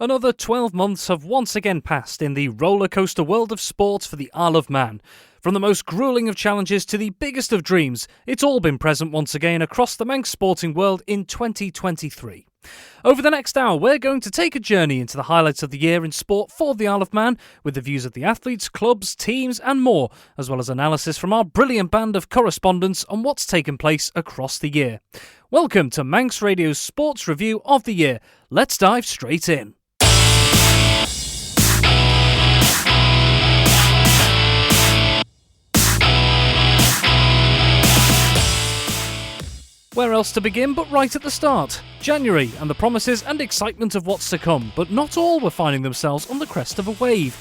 Another 12 months have once again passed in the rollercoaster world of sport for the Isle of Man. From the most gruelling of challenges to the biggest of dreams, it's all been present once again across the Manx sporting world in 2023. Over the next hour, we're going to take a journey into the highlights of the year in sport for the Isle of Man, with the views of the athletes, clubs, teams and more, as well as analysis from our brilliant band of correspondents on what's taken place across the year. Welcome to Manx Radio's Sports Review of the Year. Let's dive straight in. Where else to begin but right at the start? January and the promises and excitement of what's to come, but not all were finding themselves on the crest of a wave.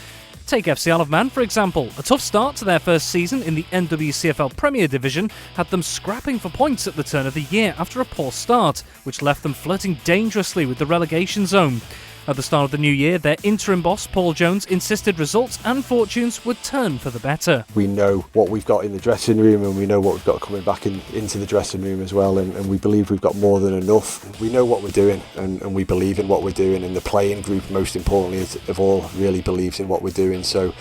Take FC Isle of Man, for example. A tough start to their first season in the NWCFL Premier Division had them scrapping for points at the turn of the year after a poor start, which left them flirting dangerously with the relegation zone. At the start of the new year, their interim boss, Paul Jones, insisted results and fortunes would turn for the better. We know what we've got in the dressing room and we know what we've got coming back into the dressing room as well, and we believe we've got more than enough. We know what we're doing and we believe in what we're doing, and the playing group, most importantly of all, really believes in what we're doing. So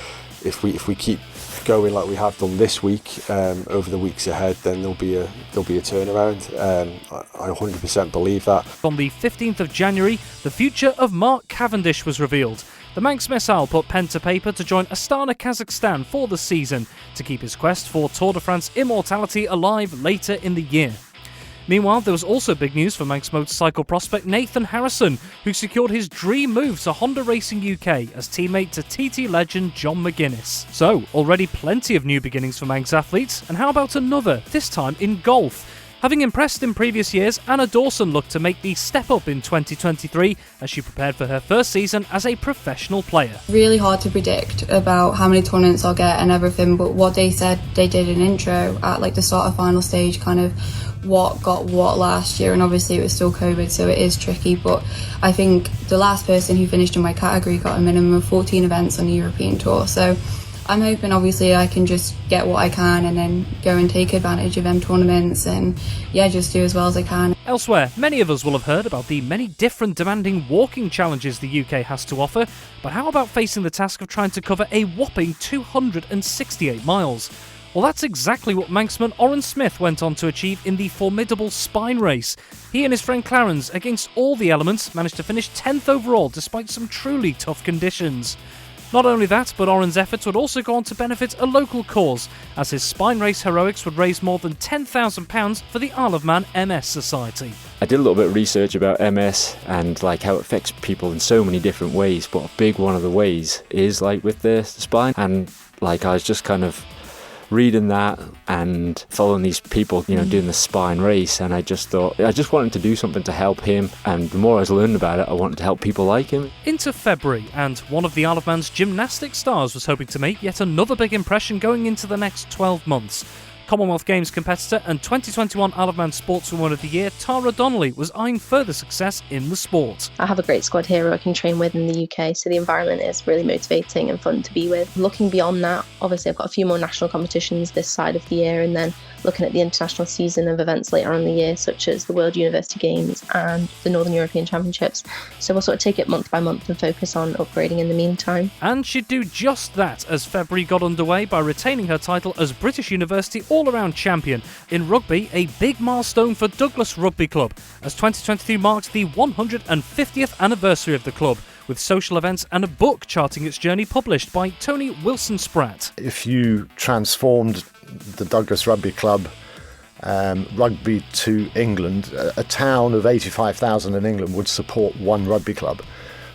if we keep going like we have done this week, over the weeks ahead, then there'll be a turnaround. I 100% believe that. On the 15th of January, the future of Mark Cavendish was revealed. The Manx Missile put pen to paper to join Astana, Kazakhstan for the season to keep his quest for Tour de France immortality alive later in the year. Meanwhile, there was also big news for Manx motorcycle prospect Nathan Harrison, who secured his dream move to Honda Racing UK as teammate to TT legend John McGuinness. So, already plenty of new beginnings for Manx athletes, and how about another, this time in golf? Having impressed in previous years, Anna Dawson looked to make the step up in 2023 as she prepared for her first season as a professional player. Really hard to predict about how many tournaments I'll get and everything, but what they said, they did an intro at the start of final stage, kind of what got what last year, and obviously it was still COVID, so it is tricky, but I think the last person who finished in my category got a minimum of 14 events on the European Tour, so I'm hoping obviously I can just get what I can and then go and take advantage of them tournaments and just do as well as I can. Elsewhere, many of us will have heard about the many different demanding walking challenges the UK has to offer, but how about facing the task of trying to cover a whopping 268 miles? Well, that's exactly what Manxman Oren Smith went on to achieve in the formidable Spine race. He and his friend Clarence, against all the elements, managed to finish 10th overall despite some truly tough conditions. Not only that, but Oren's efforts would also go on to benefit a local cause, as his Spine race heroics would raise more than £10,000 for the Isle of Man MS Society. I did a little bit of research about MS and how it affects people in so many different ways, but a big one of the ways is with the spine, and I was just kind of reading that and following these people, doing the Spine race, and I just thought I just wanted to do something to help him, and the more I was learning about it, I wanted to help people like him. Into February, and one of the Isle of Man's gymnastics stars was hoping to make yet another big impression going into the next 12 months. Commonwealth Games competitor and 2021 Isle of Man Sportswoman of the Year, Tara Donnelly, was eyeing further success in the sport. I have a great squad here who I can train with in the UK, so the environment is really motivating and fun to be with. Looking beyond that, obviously I've got a few more national competitions this side of the year, and then looking at the international season of events later on in the year, such as the World University Games and the Northern European Championships. So we'll sort of take it month by month and focus on upgrading in the meantime. And she'd do just that as February got underway by retaining her title as British University all-around champion. In rugby, a big milestone for Douglas Rugby Club, as 2023 marked the 150th anniversary of the club, with social events and a book charting its journey published by Tony Wilson-Spratt. If you transformed the Douglas Rugby Club rugby to England, a town of 85,000 in England would support one rugby club.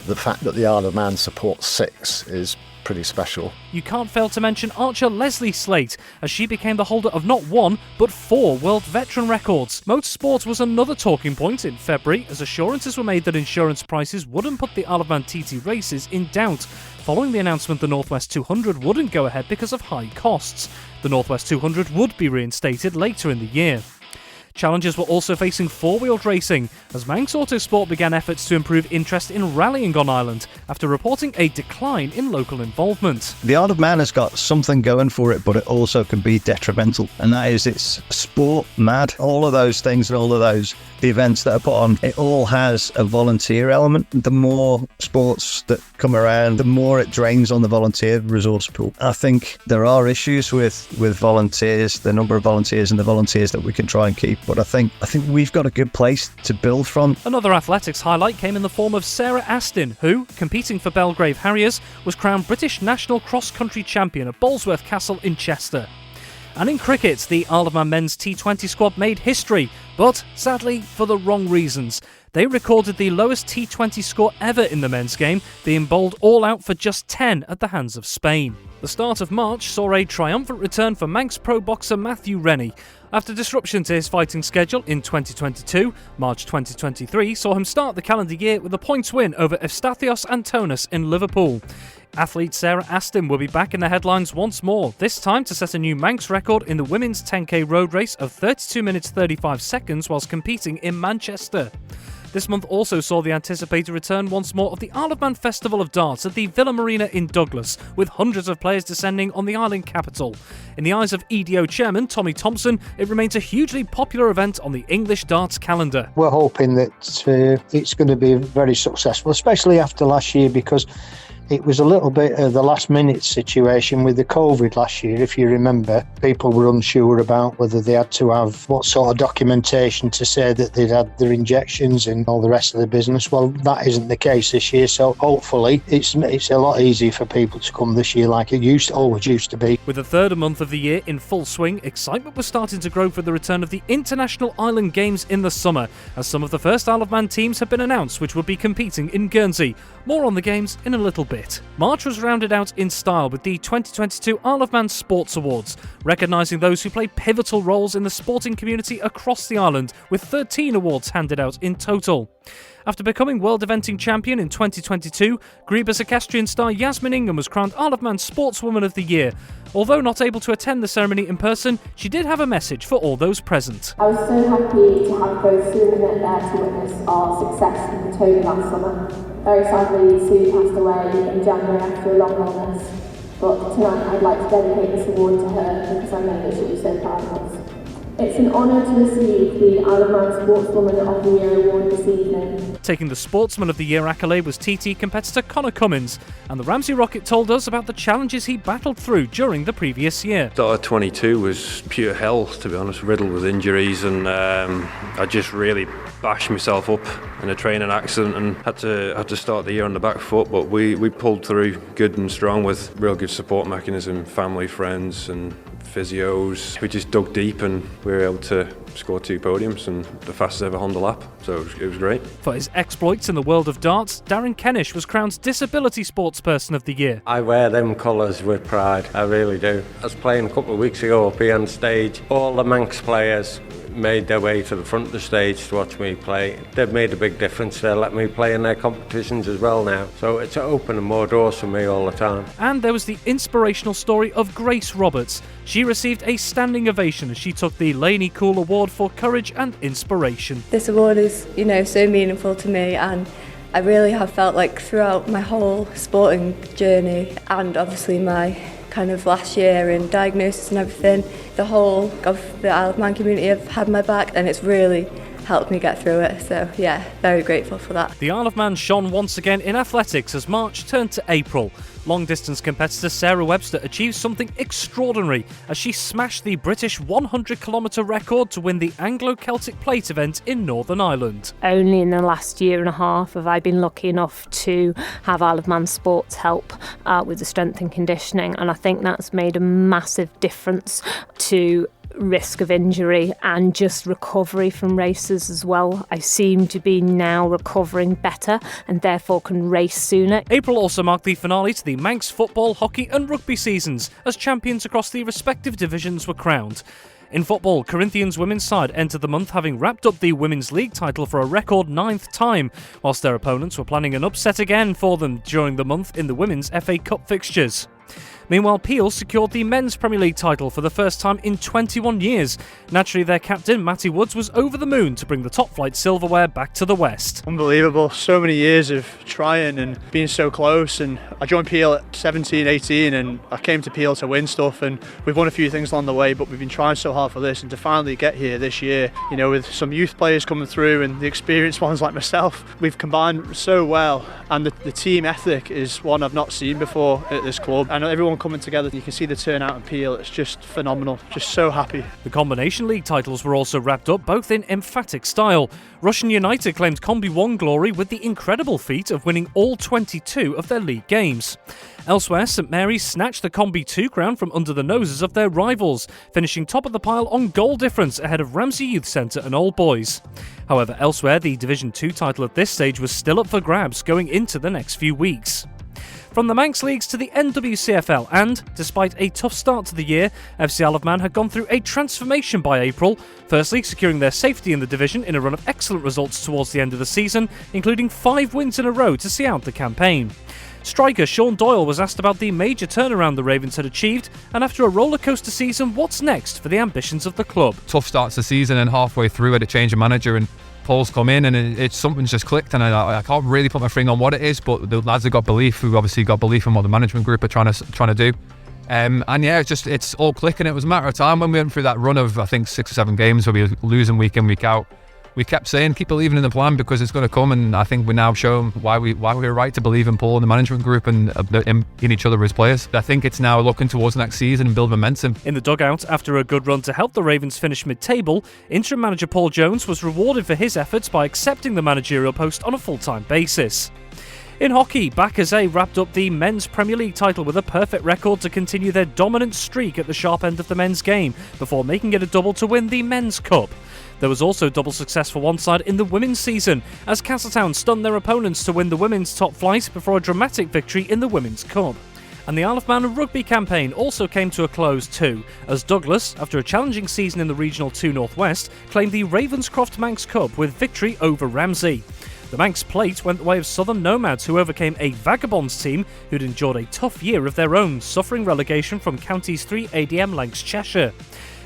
The fact that the Isle of Man supports 6 is pretty special. You can't fail to mention archer Leslie Slate, as she became the holder of not 1 but 4 world veteran records. Motorsport was another talking point in February, as assurances were made that insurance prices wouldn't put the Isle of Man TT races in doubt, following the announcement the Northwest 200 wouldn't go ahead because of high costs. The Northwest 200 would be reinstated later in the year. Challengers were also facing four-wheeled racing, as Manx Autosport began efforts to improve interest in rallying on Ireland, after reporting a decline in local involvement. The Isle of Man has got something going for it, but it also can be detrimental, and that is it's sport mad. All of those things and all of the events that are put on, it all has a volunteer element. The more sports that come around, the more it drains on the volunteer resource pool. I think there are issues with volunteers, the number of volunteers and the volunteers that we can try and keep, but I think we've got a good place to build from. Another athletics highlight came in the form of Sarah Astin, who, competing for Belgrave Harriers, was crowned British National Cross-Country Champion at Ballsworth Castle in Chester. And in cricket, the Isle of Man men's T20 squad made history, but sadly for the wrong reasons. They recorded the lowest T20 score ever in the men's game, being bowled all out for just 10 at the hands of Spain. The start of March saw a triumphant return for Manx pro boxer Matthew Rennie. After disruption to his fighting schedule in 2022, March 2023 saw him start the calendar year with a points win over Eustathios Antonis in Liverpool. Athlete Sarah Astin will be back in the headlines once more, this time to set a new Manx record in the women's 10k road race of 32 minutes 35 seconds whilst competing in Manchester. This month also saw the anticipated return once more of the Isle of Man Festival of Darts at the Villa Marina in Douglas, with hundreds of players descending on the island capital. In the eyes of EDO chairman Tommy Thompson, it remains a hugely popular event on the English darts calendar. We're hoping that it's going to be very successful, especially after last year, because it was a little bit of the last minute situation with the COVID last year. If you remember, people were unsure about whether they had to have what sort of documentation to say that they'd had their injections and all the rest of the business. Well, that isn't the case this year, so hopefully it's a lot easier for people to come this year like it always used to be. With the third month of the year in full swing, excitement was starting to grow for the return of the International Island Games in the summer, as some of the first Isle of Man teams have been announced which would be competing in Guernsey. More on the games in a little bit. March was rounded out in style with the 2022 Isle of Man Sports Awards, recognising those who played pivotal roles in the sporting community across the island, with 13 awards handed out in total. After becoming World Eventing Champion in 2022, Grebus equestrian star Yasmin Ingham was crowned Isle of Man Sportswoman of the Year. Although not able to attend the ceremony in person, she did have a message for all those present. I was so happy to have both Sue and Annette there to witness our success in the Tony last summer. Very sadly, Sue passed away in January after a long illness, but tonight I'd like to dedicate this award to her because I know that she'll be so proud of us. It's an honour to receive the Isle of Man Sportswoman of the Year award this evening. Taking the Sportsman of the Year accolade was TT competitor Connor Cummins, and the Ramsey Rocket told us about the challenges he battled through during the previous year. Start of 22 was pure hell, to be honest, riddled with injuries, and I just really bashed myself up in a training accident and had to start the year on the back foot, but we pulled through good and strong with real good support mechanism, family, friends and physios. We just dug deep and we were able to score 2 podiums and the fastest ever Honda lap, so it was great. For his exploits in the world of darts, Darren Kennish was crowned Disability Sportsperson of the Year. I wear them colours with pride, I really do. I was playing a couple of weeks ago up here on stage. All the Manx players made their way to the front of the stage to watch me play. They've made a big difference. They let me play in their competitions as well now. So it's opening more doors for me all the time. And there was the inspirational story of Grace Roberts. She received a standing ovation as she took the Laney Cool Award for courage and inspiration. This award is, so meaningful to me, and I really have felt like throughout my whole sporting journey and obviously my kind of last year in diagnosis and everything, the whole of the Isle of Man community have had my back, and it's really helped me get through it. So yeah, very grateful for that. The Isle of Man shone once again in athletics as March turned to April. Long distance competitor Sarah Webster achieved something extraordinary as she smashed the British 100-kilometre record to win the Anglo-Celtic Plate event in Northern Ireland. Only in the last year and a half have I been lucky enough to have Isle of Man Sports help with the strength and conditioning, and I think that's made a massive difference to risk of injury and just recovery from races as well. I seem to be now recovering better and therefore can race sooner. April also marked the finale to the Manx football, hockey and rugby seasons as champions across the respective divisions were crowned. In football, Corinthians' women's side entered the month having wrapped up the Women's League title for a record 9th time, whilst their opponents were planning an upset again for them during the month in the Women's FA Cup fixtures. Meanwhile, Peel secured the Men's Premier League title for the first time in 21 years. Naturally, their captain, Matty Woods, was over the moon to bring the top-flight silverware back to the West. Unbelievable. So many years of trying and being so close. And I joined Peel at 17, 18, and I came to Peel to win stuff. And we've won a few things along the way, but we've been trying so hard for this. And to finally get here this year, you know, with some youth players coming through and the experienced ones like myself, we've combined so well. And the team ethic is one I've not seen before at this club. And everyone coming together, you can see the turnout in Peel. It's just phenomenal. Just so happy. The Combination League titles were also wrapped up, both in emphatic style. Russian United claimed Combi 1 glory with the incredible feat of winning all 22 of their league games. Elsewhere, St Mary's snatched the Combi 2 crown from under the noses of their rivals, finishing top of the pile on goal difference ahead of Ramsey Youth Centre and Old Boys. However, elsewhere, the Division 2 title at this stage was still up for grabs going into the next few weeks. From the Manx Leagues to the NWCFL, and, despite a tough start to the year, FC Isle of Man had gone through a transformation by April, firstly securing their safety in the division in a run of excellent results towards the end of the season, including 5 wins in a row to see out the campaign. Striker Sean Doyle was asked about the major turnaround the Ravens had achieved, and after a rollercoaster season, what's next for the ambitions of the club? Tough start to the season, and halfway through had a change of manager, and Paul's come in, and it's something's just clicked, and I can't really put my finger on what it is, but the lads have got belief. We've obviously got belief in what the management group are trying to do. And yeah, it's all clicking. It was a matter of time when we went through that run of, I think, 6 or 7 games where we were losing week in, week out. We kept saying, keep believing in the plan because it's going to come, and I think we're now showing why we were right to believe in Paul and the management group and in each other as players. I think it's now looking towards next season and build momentum. In the dugout, after a good run to help the Ravens finish mid-table, interim manager Paul Jones was rewarded for his efforts by accepting the managerial post on a full-time basis. In hockey, Bacazet wrapped up the Men's Premier League title with a perfect record to continue their dominant streak at the sharp end of the men's game, before making it a double to win the Men's Cup. There was also double success for one side in the women's season, as Castletown stunned their opponents to win the women's top flight before a dramatic victory in the Women's Cup. And the Isle of Man rugby campaign also came to a close too, as Douglas, after a challenging season in the Regional 2 Northwest, claimed the Ravenscroft Manx Cup with victory over Ramsey. The Manx plate went the way of Southern Nomads, who overcame a Vagabonds team who'd endured a tough year of their own, suffering relegation from Counties 3 ADM Lancs Cheshire.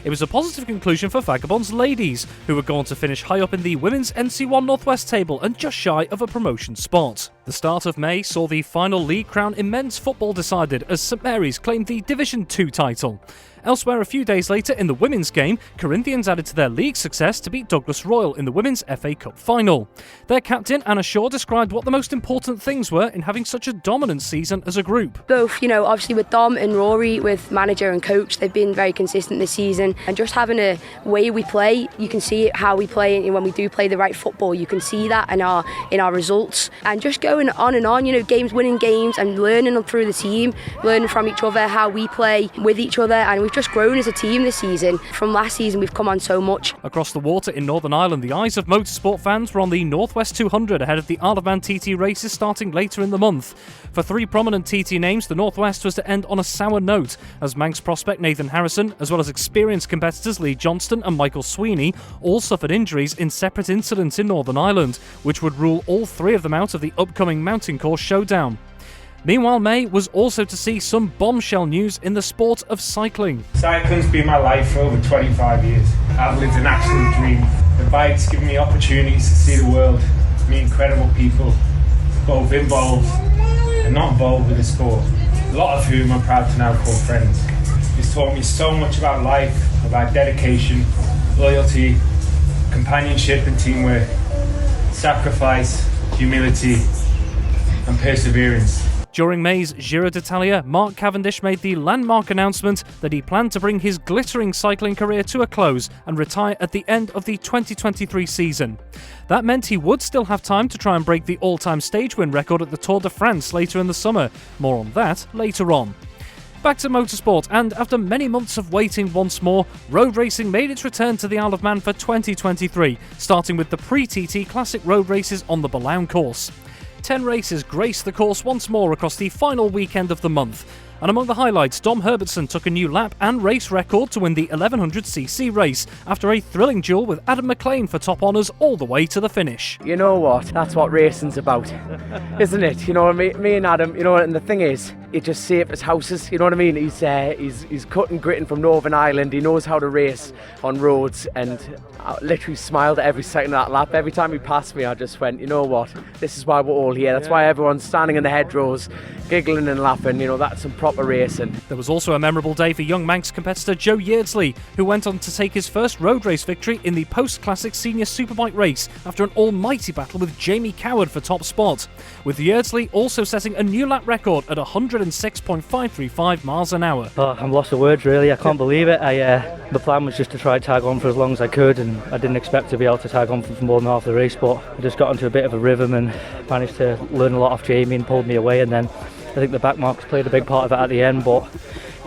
It was a positive conclusion for Vagabonds ladies, who were going to finish high up in the Women's NC1 Northwest table and just shy of a promotion spot. The start of May saw the final league crown in men's football decided as St Mary's claimed the Division 2 title. Elsewhere, a few days later in the women's game, Corinthians added to their league success to beat Douglas Royal in the Women's FA Cup final. Their captain, Anna Shaw, described what the most important things were in having such a dominant season as a group. Both, obviously with Dom and Rory, with manager and coach, they've been very consistent this season. And just having a way we play, you can see it how we play, and when we do play the right football, you can see that in our results. And just going on and on, winning games and learning through the team, learning from each other, how we play with each other, and we've just grown as a team this season. From last season, we've come on so much. Across the water in Northern Ireland, the eyes of motorsport fans were on the Northwest 200 ahead of the Isle of Man TT races starting later in the month. For 3 prominent TT names, the Northwest was to end on a sour note, as Manx prospect Nathan Harrison, as well as experienced competitors Lee Johnston and Michael Sweeney, all suffered injuries in separate incidents in Northern Ireland, which would rule all 3 of them out of the upcoming mountain course showdown. Meanwhile, May was also to see some bombshell news in the sport of cycling. Cycling's been my life for over 25 years. I've lived an absolute dream. The bike's given me opportunities to see the world, meet incredible people, both involved and not involved with the sport, a lot of whom I'm proud to now call friends. It's taught me so much about life, about dedication, loyalty, companionship and teamwork, sacrifice, humility and perseverance. During May's Giro d'Italia, Mark Cavendish made the landmark announcement that he planned to bring his glittering cycling career to a close and retire at the end of the 2023 season. That meant he would still have time to try and break the all-time stage win record at the Tour de France later in the summer. More on that later on. Back to motorsport, and after many months of waiting once more, road racing made its return to the Isle of Man for 2023, starting with the pre-TT Classic road races on the Balaun course. 10 races graced the course once more across the final weekend of the month. And among the highlights, Dom Herbertson took a new lap and race record to win the 1100cc race after a thrilling duel with Adam McLean for top honours all the way to the finish. You know what? That's what racing's about, isn't it? Me and Adam, and the thing is, He's just safe as houses, you know what I mean? He's cut and gritting from Northern Ireland. He knows how to race on roads, and I literally smiled at every second of that lap. Every time he passed me, I just went, you know what? This is why we're all here. That's why everyone's standing in the hedgerows, giggling and laughing. You know, that's some proper racing. There was also a memorable day for young Manx competitor Joe Yeardsley, who went on to take his first road race victory in the post-classic senior superbike race after an almighty battle with Jamie Coward for top spot, with Yeardsley also setting a new lap record at 106.535 miles an hour. Oh, I'm lost for words really, I can't believe it. The plan was just to try and tag on for as long as I could, and I didn't expect to be able to tag on for more than half the race, but I just got into a bit of a rhythm and managed to learn a lot off Jamie and pulled me away, and then I think the back marks played a big part of it at the end, but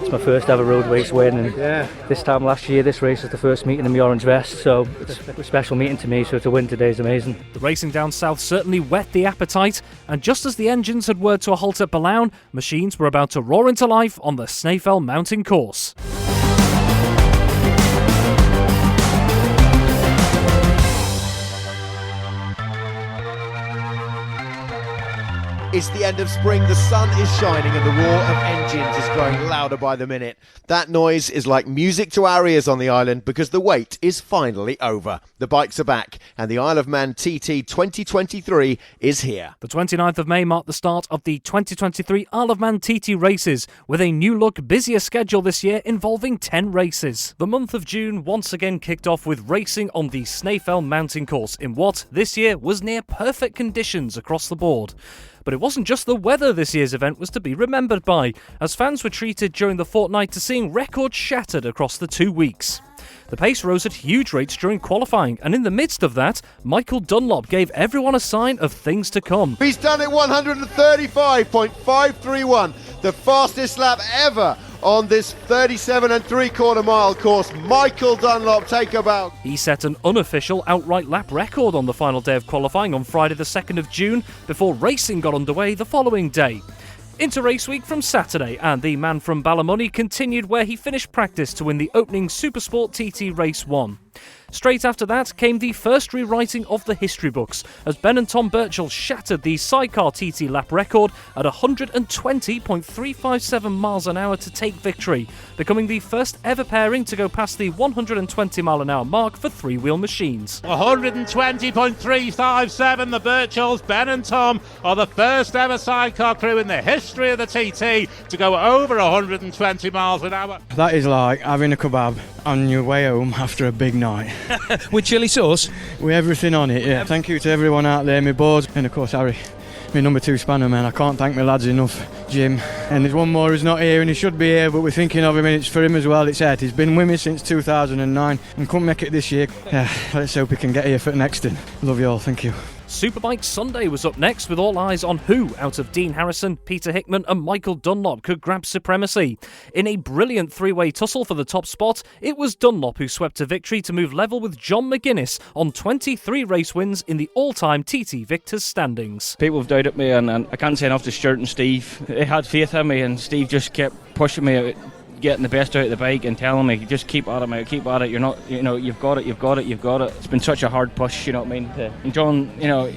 it's my first ever road race win, and this time last year this race was the first meeting in my orange vest, so it's a special meeting to me, so to win today is amazing. The racing down south certainly whet the appetite, and just as the engines had whirred to a halt at Balaun, machines were about to roar into life on the Snaefell mountain course. It's the end of spring, the sun is shining and the roar of engines is growing louder by the minute. That noise is like music to our ears on the island because the wait is finally over. The bikes are back and the Isle of Man TT 2023 is here. The 29th of May marked the start of the 2023 Isle of Man TT races, with a new look, busier schedule this year involving 10 races. The month of June once again kicked off with racing on the Snaefell mountain course in what this year was near perfect conditions across the board. But it wasn't just the weather this year's event was to be remembered by, as fans were treated during the fortnight to seeing records shattered across the 2 weeks. The pace rose at huge rates during qualifying, and in the midst of that, Michael Dunlop gave everyone a sign of things to come. He's done it 135.531, the fastest lap ever on this 37 3/4 mile course. Michael Dunlop, take a bow. He set an unofficial outright lap record on the final day of qualifying on Friday the 2nd of June before racing got underway the following day. Into race week from Saturday, and the man from Ballymoney continued where he finished practice to win the opening Supersport TT Race 1. Straight after that came the first rewriting of the history books, as Ben and Tom Birchall shattered the sidecar TT lap record at 120.357 miles an hour to take victory, becoming the first ever pairing to go past the 120 mile an hour mark for three-wheel machines. 120.357, the Birchalls, Ben and Tom, are the first ever sidecar crew in the history of the TT to go over 120 miles an hour. That is like having a kebab on your way home after a big night. With chilli sauce? With everything on it, yeah. Thank you to everyone out there, my boards, and of course Harry, my number 2 spanner, man. I can't thank my lads enough, Jim. And there's one more who's not here, and he should be here, but we're thinking of him, and it's for him as well. It's Ed. He's been with me since 2009 and couldn't make it this year. Yeah, let's hope he can get here for next one. Love you all, thank you. Superbike Sunday was up next, with all eyes on who, out of Dean Harrison, Peter Hickman and Michael Dunlop, could grab supremacy. In a brilliant three-way tussle for the top spot, it was Dunlop who swept to victory to move level with John McGuinness on 23 race wins in the all-time TT Victors standings. People have doubted me, and I can't say enough to Stuart and Steve. They had faith in me, and Steve just kept pushing me out, getting the best out of the bike and telling me, just keep at it, mate, keep at it, you're not, you've got it. It's been such a hard push, you know what I mean? And John,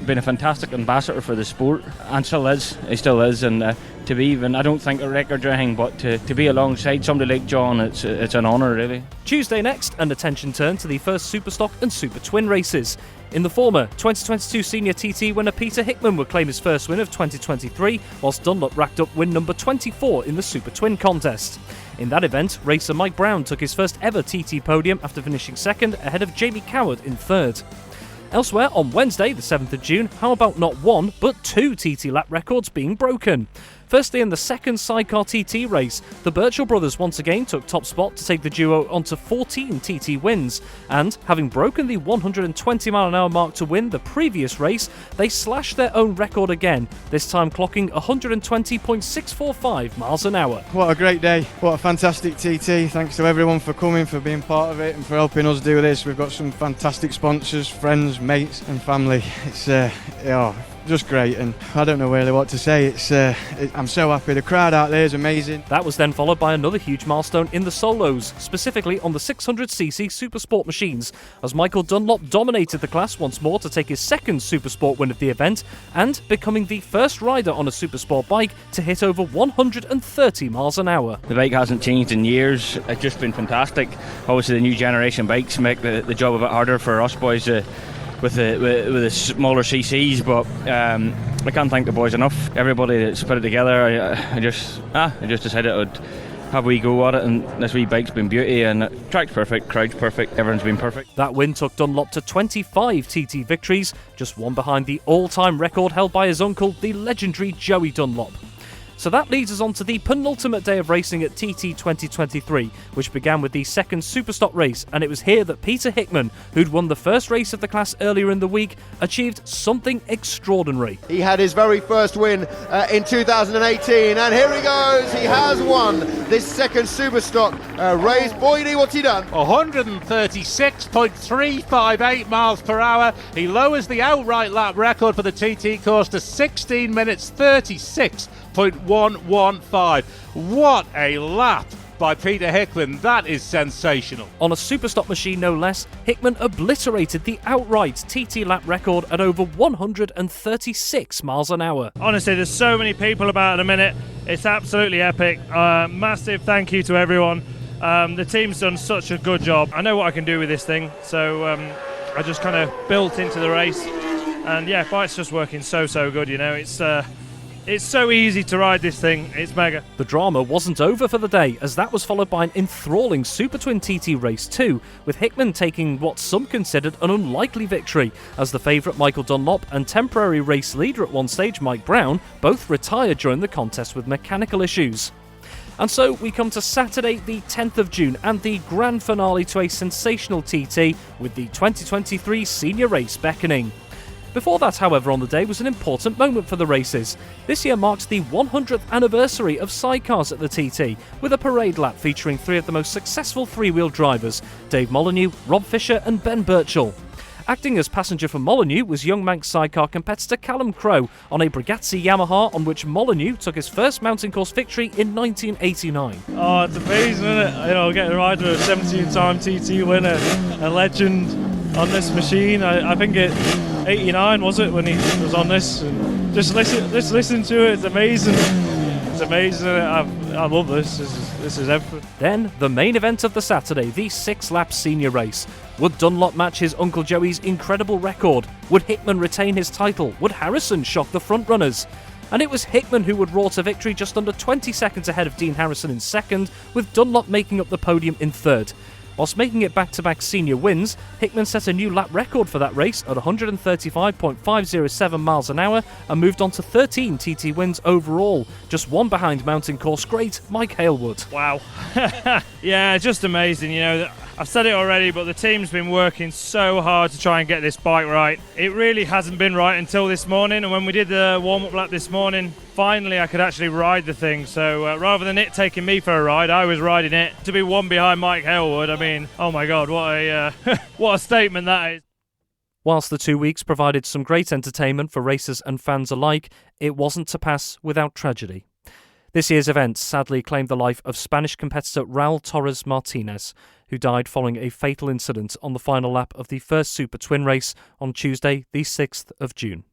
been a fantastic ambassador for the sport, and he still is, and to be even, I don't think a record or anything, but to be alongside somebody like John, it's an honour, really. Tuesday next, and attention turned to the first Superstock and Super Twin races. In the former, 2022 senior TT winner Peter Hickman would claim his first win of 2023, whilst Dunlop racked up win number 24 in the Super Twin contest. In that event, racer Mike Brown took his first ever TT podium after finishing second ahead of Jamie Coward in third. Elsewhere, on Wednesday, the 7th of June, how about not one, but 2 TT lap records being broken? Firstly, in the second sidecar TT race, the Birchall brothers once again took top spot to take the duo onto 14 TT wins, and having broken the 120 mile an hour mark to win the previous race, they slashed their own record again, this time clocking 120.645 miles an hour. What a great day, what a fantastic TT. Thanks to everyone for coming, for being part of it and for helping us do this. We've got some fantastic sponsors, friends, mates and family. It's just great, and I don't know really what to say. I'm so happy. The crowd out there is amazing. That was then followed by another huge milestone in the solos, specifically on the 600cc Supersport machines, as Michael Dunlop dominated the class once more to take his second Supersport win of the event and becoming the first rider on a Supersport bike to hit over 130 miles an hour. The bike hasn't changed in years. It's just been fantastic. Obviously the new generation bikes make the job a bit harder for us boys with the smaller CCs, but I can't thank the boys enough. Everybody that's put it together. I just decided I would have a wee go at it, and this wee bike's been beauty, and track's perfect, crowd's perfect, everyone's been perfect. That win took Dunlop to 25 TT victories, just one behind the all-time record held by his uncle, the legendary Joey Dunlop. So that leads us on to the penultimate day of racing at TT 2023, which began with the second Superstock race, and it was here that Peter Hickman, who'd won the first race of the class earlier in the week, achieved something extraordinary. He had his very first win in 2018, and here he goes. He has won this second Superstock race. Boydie, what's he done? 136.358 miles per hour. He lowers the outright lap record for the TT course to 16 minutes 36.115. What a lap by Peter Hickman. That is sensational. On a Superstock machine no less, Hickman obliterated the outright TT lap record at over 136 miles an hour. Honestly, there's so many people about at the minute. It's absolutely epic. Massive thank you to everyone. The team's done such a good job. I know what I can do with this thing, so I just kind of built into the race. And yeah, bike's just working so good, you know. It's so easy to ride this thing, it's mega. The drama wasn't over for the day, as that was followed by an enthralling Super Twin TT race 2, with Hickman taking what some considered an unlikely victory, as the favourite Michael Dunlop and temporary race leader at one stage Mike Brown both retired during the contest with mechanical issues. And so we come to Saturday the 10th of June and the grand finale to a sensational TT with the 2023 senior race beckoning. Before that, however, on the day was an important moment for the races. This year marks the 100th anniversary of sidecars at the TT, with a parade lap featuring three of the most successful three-wheel drivers, Dave Molyneux, Rob Fisher and Ben Birchall. Acting as passenger for Molyneux was young Manx sidecar competitor Callum Crowe on a Brigazzi Yamaha on which Molyneux took his first mountain course victory in 1989. Oh, it's amazing, isn't it? You know, getting to ride with a 17-time TT winner, a legend on this machine. I think it 89 was it when he was on this, and just listen to it. It's amazing. It's amazing. I love this. This is everything. Then the main event of the Saturday, the 6-lap senior race. Would Dunlop match his Uncle Joey's incredible record? Would Hickman retain his title? Would Harrison shock the front runners? And it was Hickman who would roar to victory just under 20 seconds ahead of Dean Harrison in second, with Dunlop making up the podium in third. Whilst making it back-to-back senior wins, Hickman set a new lap record for that race at 135.507 miles an hour and moved on to 13 TT wins overall, just one behind mountain course great Mike Halewood. Wow. Yeah, just amazing. You know, I've said it already, but the team's been working so hard to try and get this bike right. It really hasn't been right until this morning, and when we did the warm-up lap this morning, finally I could actually ride the thing. So rather than it taking me for a ride, I was riding it. To be one behind Mike Halewood, I mean, oh my God, what a what a statement that is. Whilst the 2 weeks provided some great entertainment for racers and fans alike, it wasn't to pass without tragedy. This year's event sadly claimed the life of Spanish competitor Raul Torres Martinez, who died following a fatal incident on the final lap of the first Super Twin race on Tuesday, the 6th of June.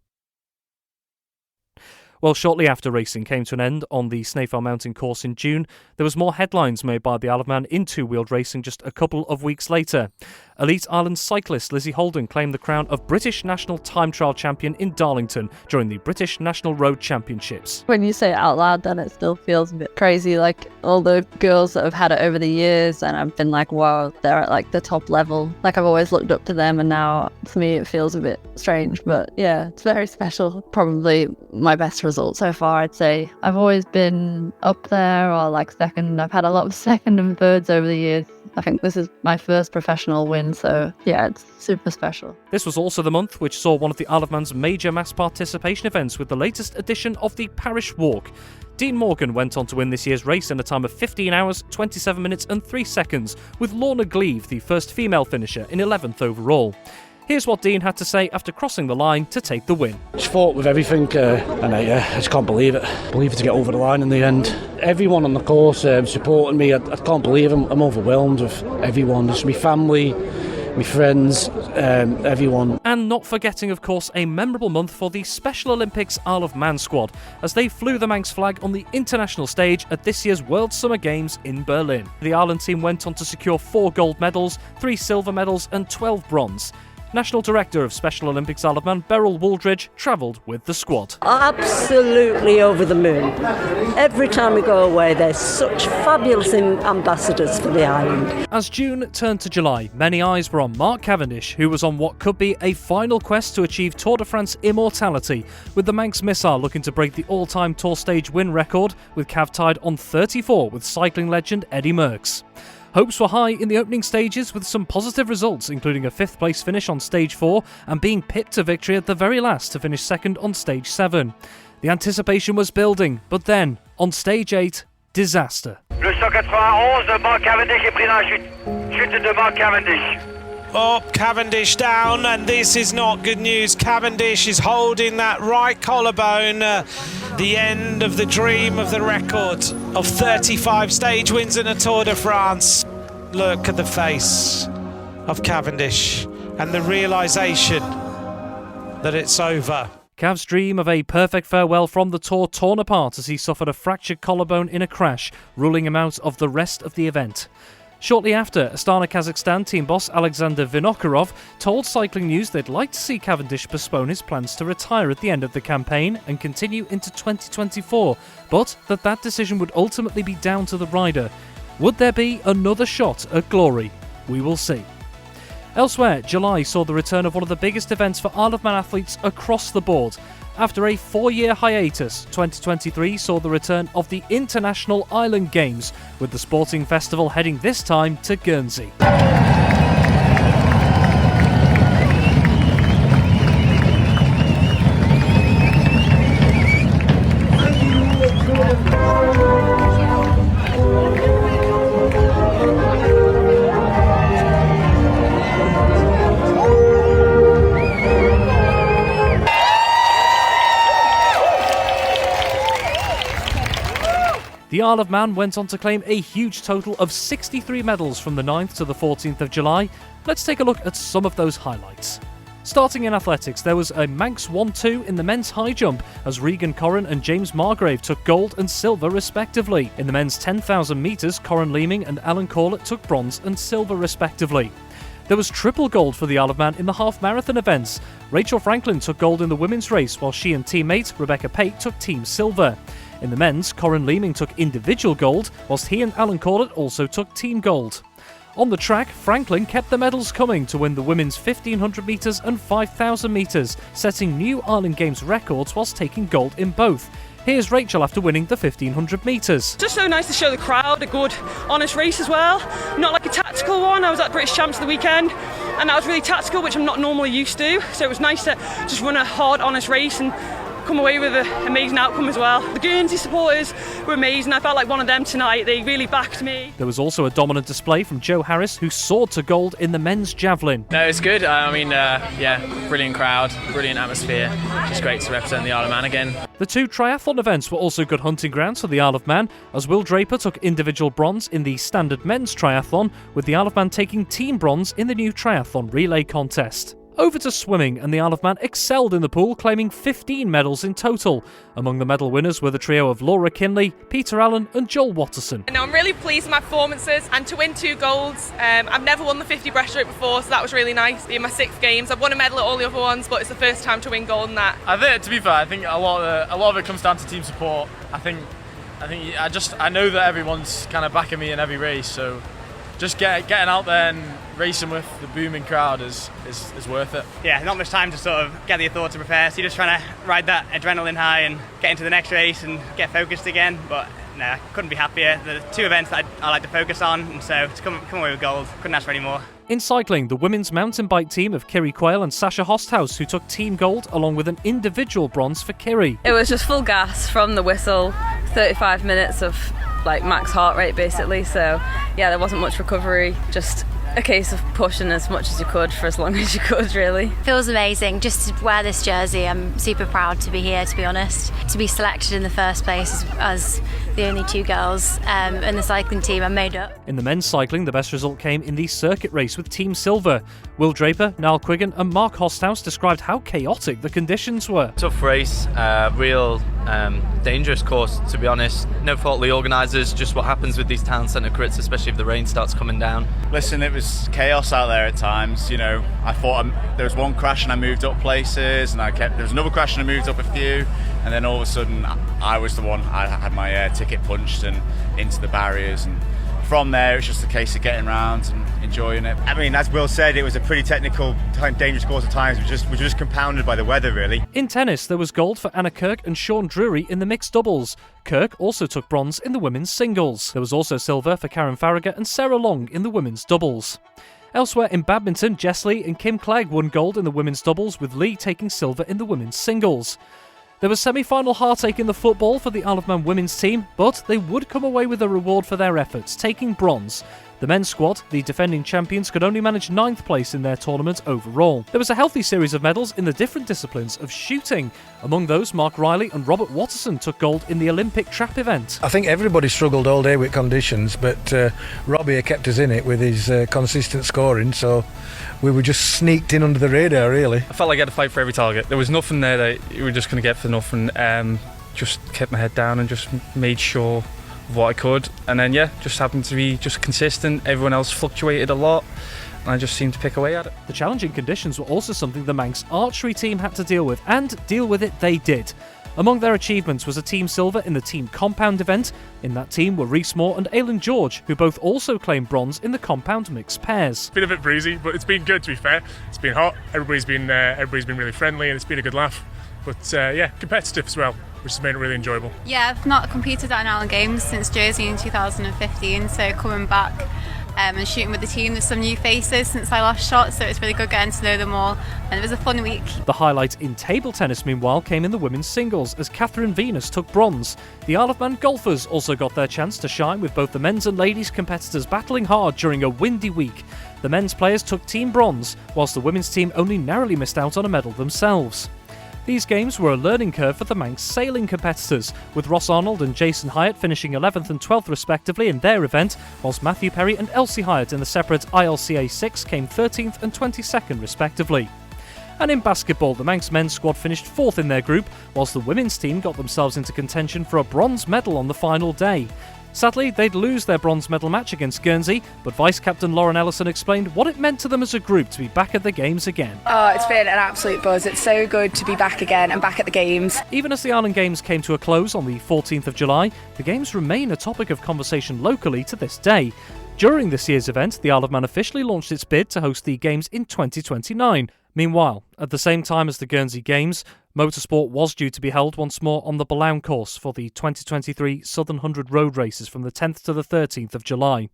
Well, shortly after racing came to an end on the Snaefell Mountain course in June, there was more headlines made by the Isle of Man in two-wheeled racing just a couple of weeks later. Elite Island cyclist Lizzie Holden claimed the crown of British National Time Trial Champion in Darlington during the British National Road Championships. When you say it out loud, then it still feels a bit crazy. Like all the girls that have had it over the years, and I've been like, wow, they're at like the top level. Like I've always looked up to them, and now for me it feels a bit strange. But yeah, it's very special. Probably my best result so far, I'd say. I've always been up there or like second. I've had a lot of second and thirds over the years. I think this is my first professional win, so yeah, it's super special. This was also the month which saw one of the Isle of Man's major mass participation events with the latest edition of the Parish Walk. Dean Morgan went on to win this year's race in a time of 15 hours, 27 minutes and 3 seconds, with Lorna Gleave, the first female finisher, in 11th overall. Here's what Dean had to say after crossing the line to take the win. Just fought with everything, and I just can't believe it. To get over the line in the end. Everyone on the course supporting me. I can't believe I'm overwhelmed with everyone. It's my family, my friends, everyone. And not forgetting, of course, a memorable month for the Special Olympics Isle of Man squad, as they flew the Manx flag on the international stage at this year's World Summer Games in Berlin. The Ireland team went on to secure 4 gold medals, 3 silver medals and 12 bronze. National Director of Special Olympics Isle of Man, Beryl Wooldridge, travelled with the squad. Absolutely over the moon. Every time we go away, there's such fabulous ambassadors for the island. As June turned to July, many eyes were on Mark Cavendish, who was on what could be a final quest to achieve Tour de France immortality, with the Manx missile looking to break the all-time Tour stage win record, with Cav tied on 34 with cycling legend Eddie Merckx. Hopes were high in the opening stages with some positive results, including a 5th place finish on stage 4 and being pipped to victory at the very last to finish 2nd on stage 7. The anticipation was building, but then, on stage 8, disaster. Le 191 de Mark Cavendish est pris dans la chute. Chute de Mark Cavendish. Up, Cavendish down, and this is not good news. Cavendish is holding that right collarbone. The end of the dream of the record of 35 stage wins in a Tour de France. Look at the face of Cavendish and the realisation that it's over. Cav's dream of a perfect farewell from the Tour torn apart as he suffered a fractured collarbone in a crash, ruling him out of the rest of the event. Shortly after, Astana Kazakhstan team boss Alexander Vinokurov told Cycling News they'd like to see Cavendish postpone his plans to retire at the end of the campaign and continue into 2024, but that decision would ultimately be down to the rider. Would there be another shot at glory? We will see. Elsewhere, July saw the return of one of the biggest events for Isle of Man athletes across the board. After a 4-year hiatus, 2023 saw the return of the International Island Games, with the sporting festival heading this time to Guernsey. The Isle of Man went on to claim a huge total of 63 medals from the 9th to the 14th of July. Let's take a look at some of those highlights. Starting in athletics, there was a Manx 1-2 in the men's high jump as Regan Corrin and James Margrave took gold and silver respectively. In the men's 10,000 metres, Corrin Leeming and Alan Corlett took bronze and silver respectively. There was triple gold for the Isle of Man in the half-marathon events. Rachel Franklin took gold in the women's race, while she and teammate Rebecca Pate took team silver. In the men's, Corrin Leeming took individual gold, whilst he and Alan Corlett also took team gold. On the track, Franklin kept the medals coming to win the women's 1500 metres and 5000 metres, setting new Island Games records whilst taking gold in both. Here's Rachel after winning the 1500 metres. Just so nice to show the crowd a good, honest race as well. Not like a tactical one. I was at British Champs the weekend and that was really tactical, which I'm not normally used to. So it was nice to just run a hard, honest race and come away with an amazing outcome as well. The Guernsey supporters were amazing. I felt like one of them tonight. They really backed me. There was also a dominant display from Joe Harris, who soared to gold in the men's javelin. No, it's good. Brilliant crowd, brilliant atmosphere. Just great to represent the Isle of Man again. The 2 triathlon events were also good hunting grounds for the Isle of Man, as Will Draper took individual bronze in the standard men's triathlon, with the Isle of Man taking team bronze in the new triathlon relay contest. Over to swimming, and the Isle of Man excelled in the pool, claiming 15 medals in total. Among the medal winners were the trio of Laura Kinley, Peter Allen and Joel Watterson. I'm really pleased with my performances and to win 2 golds. I've never won the 50 breaststroke before, so that was really nice. Being my 6th games, I've won a medal at all the other ones, but it's the first time to win gold in that. I think, to be fair, a lot of it comes down to team support. I know that everyone's kind of backing me in every race, so just getting out there and racing with the booming crowd is worth it. Yeah, not much time to sort of get your thoughts and prepare, so you're just trying to ride that adrenaline high and get into the next race and get focused again. But no, I couldn't be happier. The 2 events that I like to focus on, and so to come away with gold, couldn't ask for any more. In cycling, the women's mountain bike team of Kiri Quayle and Sasha Hosthouse, who took team gold along with an individual bronze for Kiri. It was just full gas from the whistle, 35 minutes of max heart rate basically, so yeah, there wasn't much recovery, just a case of pushing as much as you could for as long as you could, really. Feels amazing just to wear this jersey. I'm super proud to be here, to be honest. To be selected in the first place as the only 2 girls in the cycling team, I'm made up. In the men's cycling, the best result came in the circuit race with Team Silver. Will Draper, Niall Quiggin and Mark Hosthouse described how chaotic the conditions were. Tough race, real dangerous course, to be honest. No fault of the organisers, just what happens with these town centre crits, especially if the rain starts coming down. Listen, it was chaos out there at times. You know, I thought there was one crash and I moved up places, and there was another crash and I moved up a few, and then all of a sudden I was the one. I had my ticket punched and into the barriers, and from there it's just a case of getting around and enjoying it. I mean, as Will said, it was a pretty technical, dangerous course at times, which was just compounded by the weather, really. In tennis, there was gold for Anna Kirk and Sean Drury in the mixed doubles. Kirk also took bronze in the women's singles. There was also silver for Karen Farragher and Sarah Long in the women's doubles. Elsewhere in badminton, Jess Lee and Kim Clegg won gold in the women's doubles, with Lee taking silver in the women's singles. There was semi-final heartache in the football for the Isle of Man women's team, but they would come away with a reward for their efforts, taking bronze. The men's squad, the defending champions, could only manage 9th place in their tournament overall. There was a healthy series of medals in the different disciplines of shooting. Among those, Mark Riley and Robert Watterson took gold in the Olympic trap event. I think everybody struggled all day with conditions, but Robbie kept us in it with his consistent scoring, so we were just sneaked in under the radar, really. I felt like I had to fight for every target. There was nothing there that you were just going to get for nothing. Just kept my head down and just made sure of what I could, and then just happened to be just consistent. Everyone else fluctuated a lot, and I just seemed to pick away at it. The challenging conditions were also something the Manx archery team had to deal with, and deal with it they did. Among their achievements was a team silver in the team compound event. In that team were Reese Moore and Aileen George, who both also claimed bronze in the compound mixed pairs. It's been a bit breezy, but it's been good, to be fair. It's been hot, everybody's been really friendly, and it's been a good laugh. But competitive as well, which has made it really enjoyable. Yeah, I've not competed at an Island Games since Jersey in 2015, so coming back and shooting with the team, there's some new faces since I last shot, so it's really good getting to know them all, and it was a fun week. The highlight in table tennis, meanwhile, came in the women's singles as Catherine Venus took bronze. The Isle of Man golfers also got their chance to shine, with both the men's and ladies competitors battling hard during a windy week. The men's players took team bronze, whilst the women's team only narrowly missed out on a medal themselves. These games were a learning curve for the Manx sailing competitors, with Ross Arnold and Jason Hyatt finishing 11th and 12th respectively in their event, whilst Matthew Perry and Elsie Hyatt in the separate ILCA 6 came 13th and 22nd respectively. And in basketball, the Manx men's squad finished 4th in their group, whilst the women's team got themselves into contention for a bronze medal on the final day. Sadly, they'd lose their bronze medal match against Guernsey, but Vice-Captain Lauren Ellison explained what it meant to them as a group to be back at the Games again. Oh, it's been an absolute buzz. It's so good to be back again and back at the Games. Even as the Island Games came to a close on the 14th of July, the Games remain a topic of conversation locally to this day. During this year's event, the Isle of Man officially launched its bid to host the Games in 2029. Meanwhile, at the same time as the Guernsey Games, motorsport was due to be held once more on the Blount course for the 2023 Southern 100 road races from the 10th to the 13th of July.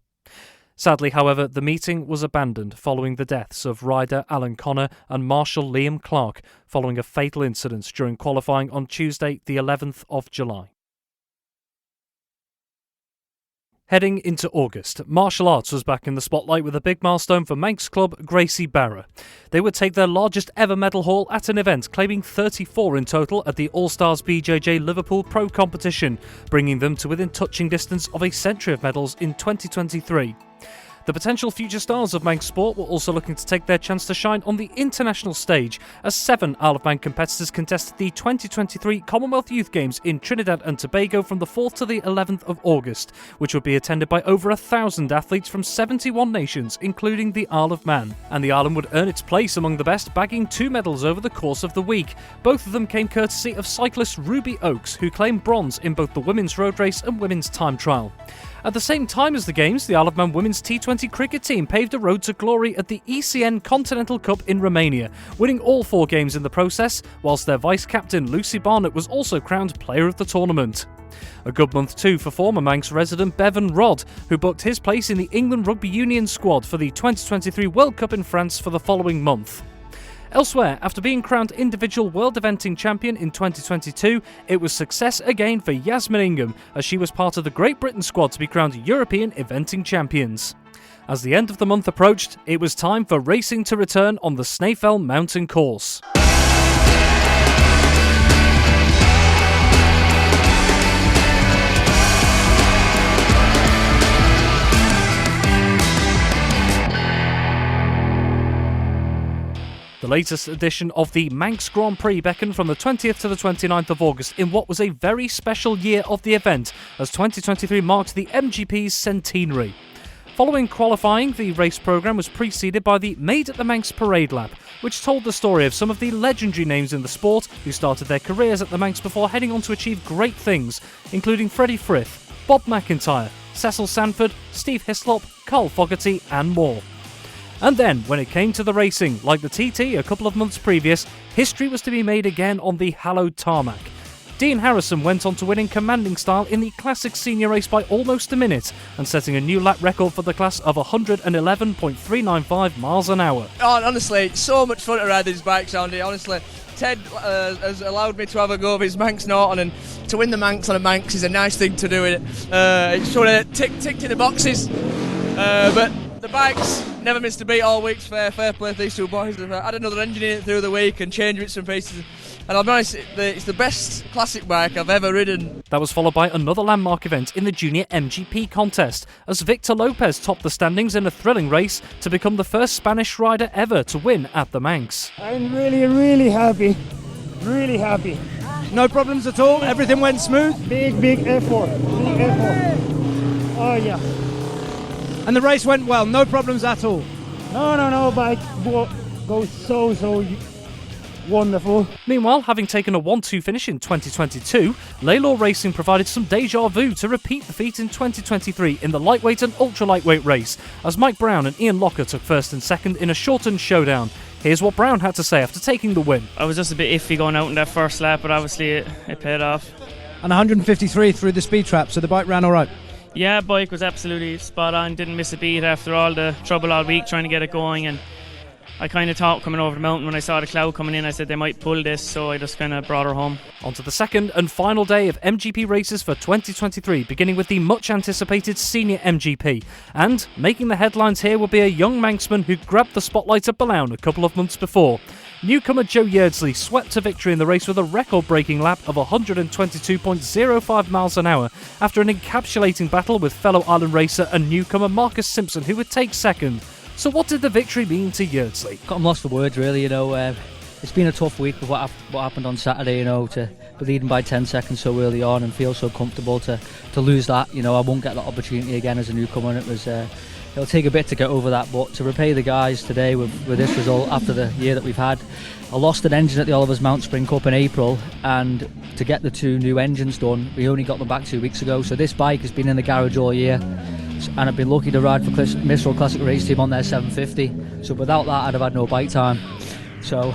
Sadly, however, the meeting was abandoned following the deaths of rider Alan Connor and Marshal Liam Clark following a fatal incident during qualifying on Tuesday, the 11th of July. Heading into August, martial arts was back in the spotlight with a big milestone for Manx club Gracie Barra. They would take their largest ever medal haul at an event, claiming 34 in total at the All-Stars BJJ Liverpool Pro competition, bringing them to within touching distance of a century of medals in 2023. The potential future stars of Manx sport were also looking to take their chance to shine on the international stage, as 7 Isle of Man competitors contested the 2023 Commonwealth Youth Games in Trinidad and Tobago from the 4th to the 11th of August, which would be attended by over 1,000 athletes from 71 nations, including the Isle of Man. And the island would earn its place among the best, bagging 2 medals over the course of the week. Both of them came courtesy of cyclist Ruby Oakes, who claimed bronze in both the women's road race and women's time trial. At the same time as the Games, the Isle of Man women's T20 cricket team paved a road to glory at the ECN Continental Cup in Romania, winning all 4 games in the process, whilst their vice-captain Lucy Barnett was also crowned player of the tournament. A good month too for former Manx resident Bevan Rodd, who booked his place in the England Rugby Union squad for the 2023 World Cup in France for the following month. Elsewhere, after being crowned individual world eventing champion in 2022, it was success again for Yasmin Ingham, as she was part of the Great Britain squad to be crowned European eventing champions. As the end of the month approached, it was time for racing to return on the Snaefell Mountain Course. The latest edition of the Manx Grand Prix beckoned from the 20th to the 29th of August in what was a very special year of the event, as 2023 marked the MGP's centenary. Following qualifying, the race programme was preceded by the Made at the Manx Parade Lap, which told the story of some of the legendary names in the sport who started their careers at the Manx before heading on to achieve great things, including Freddie Frith, Bob McIntyre, Cecil Sanford, Steve Hislop, Carl Fogarty and more. And then, when it came to the racing, like the TT a couple of months previous, history was to be made again on the hallowed tarmac. Dean Harrison went on to win in commanding style in the classic senior race by almost a minute and setting a new lap record for the class of 111.395 miles an hour. Oh, honestly, it's so much fun to ride these bikes, Andy. Honestly, Ted has allowed me to have a go of his Manx Norton, and to win the Manx on a Manx is a nice thing to do. It's sort of ticked in the boxes, but the bikes never missed a beat all week. Fair play to these two boys. They've had another engine in it through the week and changed bits and pieces. And I'll be honest, it's the best classic bike I've ever ridden. That was followed by another landmark event in the Junior MGP contest, as Victor Lopez topped the standings in a thrilling race to become the first Spanish rider ever to win at the Manx. I'm really happy. Really happy. No problems at all. Everything went smooth. Big effort. Oh yeah. And the race went well. No problems at all. No. Bike goes so wonderful. Meanwhile, having taken a 1-2 finish in 2022, Laylor Racing provided some deja vu to repeat the feat in 2023 in the lightweight and ultra-lightweight race, as Mike Brown and Ian Locker took first and second in a shortened showdown. Here's what Brown had to say after taking the win. I was just a bit iffy going out in that first lap, but obviously it paid off. And 153 through the speed trap, so the bike ran all right. Yeah, bike was absolutely spot on, didn't miss a beat after all the trouble all week trying to get it going, and I kind of thought coming over the mountain when I saw the cloud coming in, I said they might pull this, so I just kind of brought her home. On to the second and final day of MGP races for 2023, beginning with the much anticipated Senior MGP. And making the headlines here will be a young Manxman who grabbed the spotlight at Balown a couple of months before. Newcomer Joe Yeardsley swept to victory in the race with a record-breaking lap of 122.05 miles an hour after an encapsulating battle with fellow Island racer and newcomer Marcus Simpson, who would take second. So what did the victory mean to Yeardsley? I'm lost for words, really. It's been a tough week with what happened on Saturday. To be leading by 10 seconds so early on and feel so comfortable to lose that. I won't get that opportunity again as a newcomer. And it'll take a bit to get over that, but to repay the guys today with this result after the year that we've had. I lost an engine at the Oliver's Mount Spring Cup in April, and to get the two new engines done, we only got them back 2 weeks ago. So this bike has been in the garage all year, and I've been lucky to ride for Mistral Classic Race Team on their 750. So without that, I'd have had no bike time. So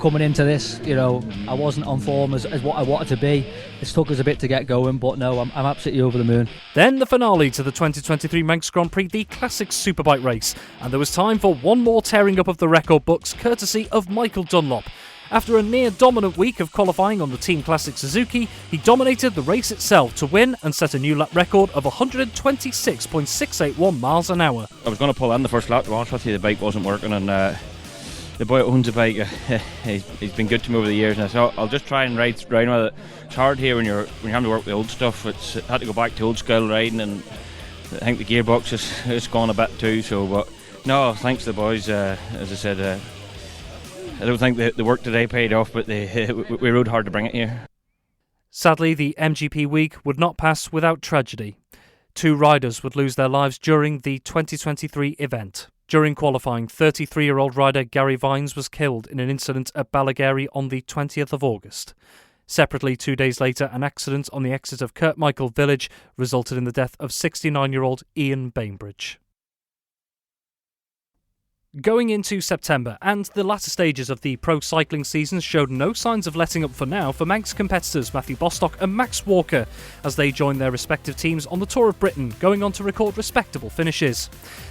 coming into this, I wasn't on form as what I wanted to be. It's took us a bit to get going, but no, I'm absolutely over the moon. Then the finale to the 2023 Manx Grand Prix, the Classic Superbike race. And there was time for one more tearing up of the record books, courtesy of Michael Dunlop. After a near-dominant week of qualifying on the Team Classic Suzuki, he dominated the race itself to win and set a new lap record of 126.681 miles an hour. I was going to pull in the first lap, to be honest with you. The bike wasn't working, and the boy who owns the bike, he's been good to me over the years, and I thought I'll just try and ride with it. It's hard here when you're having to work with the old stuff. I had to go back to old school riding, and I think the gearbox is gone a bit too. So, but no, thanks to the boys. As I said, I don't think the work today paid off, but we rode hard to bring it here. Sadly, the MGP week would not pass without tragedy. 2 riders would lose their lives during the 2023 event. During qualifying, 33-year-old rider Gary Vines was killed in an incident at Ballagary on the 20th of August. Separately, 2 days later, an accident on the exit of Kirkmichael Village resulted in the death of 69-year-old Ian Bainbridge. Going into September, and the latter stages of the pro cycling season showed no signs of letting up for now for Manx competitors Matthew Bostock and Max Walker as they joined their respective teams on the Tour of Britain, going on to record respectable finishes.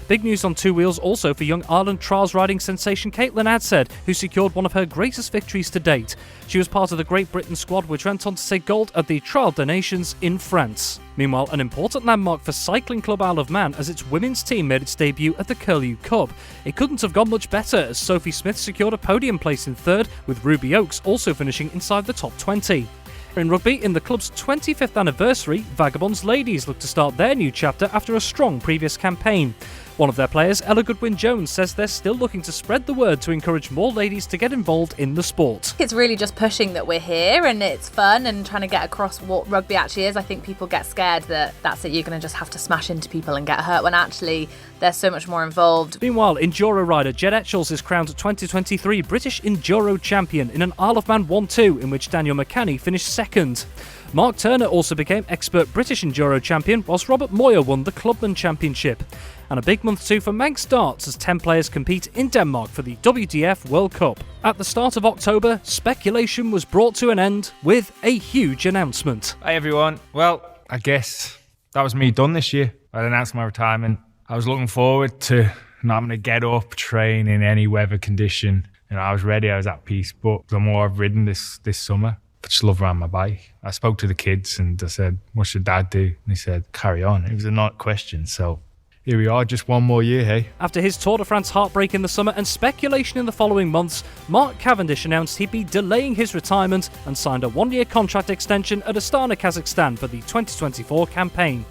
Big news on 2 wheels also for young Ireland trials riding sensation Caitlin Adshead, who secured one of her greatest victories to date. She was part of the Great Britain squad which went on to take gold at the Trial des Nations in France. Meanwhile, an important landmark for Cycling Club Isle of Man as its women's team made its debut at the Curlew Cup. It couldn't have gone much better as Sophie Smith secured a podium place in third, with Ruby Oakes also finishing inside the top 20. In rugby, in the club's 25th anniversary, Vagabonds ladies look to start their new chapter after a strong previous campaign. One of their players, Ella Goodwin-Jones, says they're still looking to spread the word to encourage more ladies to get involved in the sport. It's really just pushing that we're here and it's fun and trying to get across what rugby actually is. I think people get scared that that's it, you're going to just have to smash into people and get hurt, when actually there's so much more involved. Meanwhile, Enduro rider Jed Etchells is crowned 2023 British Enduro Champion in an Isle of Man 1-2 in which Daniel McCanny finished second. Mark Turner also became expert British Enduro Champion, whilst Robert Moyer won the Clubman Championship. And a big month too for Manx darts as 10 players compete in Denmark for the WDF World Cup. At the start of October, speculation was brought to an end with a huge announcement. Hi everyone. Well, I guess that was me done this year. I announced my retirement. I was looking forward to not having to get up, train in any weather condition. I was ready, I was at peace. But the more I've ridden this summer, I just love riding my bike. I spoke to the kids and I said, what should Dad do? And he said, carry on. It was a not question, so here we are, just one more year, hey? After his Tour de France heartbreak in the summer and speculation in the following months, Mark Cavendish announced he'd be delaying his retirement and signed a one-year contract extension at Astana, Kazakhstan for the 2024 campaign.